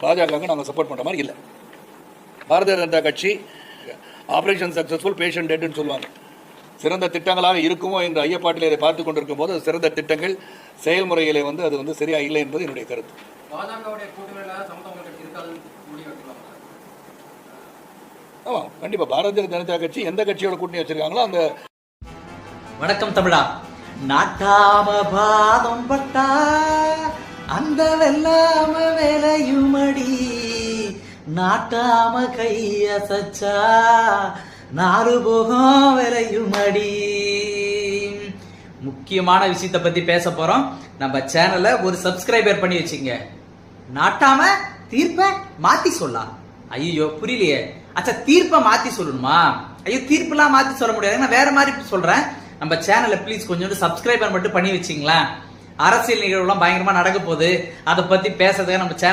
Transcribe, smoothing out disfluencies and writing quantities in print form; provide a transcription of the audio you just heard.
பாஜகவுக்கு நாங்கள் சப்போர்ட் பண்ணுற மாதிரி இல்லை. பாரதிய ஜனதா கட்சி ஆப்ரேஷன் சக்ஸஸ்ஃபுல் பேஷண்ட் டெட்னு சொல்லுவாங்க. சிறந்த திட்டங்களாக இருக்குமோ என்ற ஐயப்பாட்டில் இதை பார்த்து கொண்டிருக்கும் போது சிறந்த திட்டங்கள் செயல்முறைகளை அது சரியாக இல்லை என்பது என்னுடைய கருத்து. ஆமாம், கண்டிப்பாக பாரதிய ஜனதா கட்சி எந்த கட்சியோட கூட்டணி வச்சிருக்காங்களோ அந்த. வணக்கம் தமிழா. நாட்டாம பாதம் பட்டா அந்த வெள்ளாம வேலையுமடி, நாட்டாம கையசச்சா நாலு போகம் விலையுமடி. முக்கியமான விஷயத்தை பத்தி பேச போறோம். நம்ம சேனலை ஒரு சப்ஸ்கிரைபர் பண்ணி வச்சுங்க. நாட்டாம தீர்ப்ப மாத்தி சொல்லலாம். ஐயோ புரியலையே. அச்சா, தீர்ப்பை மாத்தி சொல்லணுமா? ஐயோ, தீர்ப்பெல்லாம் மாத்தி சொல்ல முடியாது, நான் வேற மாதிரி சொல்றேன். நம்ம சேனலை ப்ளீஸ் கொஞ்சோண்டு சப்ஸ்கிரைபர் மட்டும் பண்ணி வச்சிங்களேன். அரசியல் நிகழ்வுலாம் பயங்கரமா நடக்க போகுது, அதை பத்தி பேசுறதுக்கு நம்ம சேனல்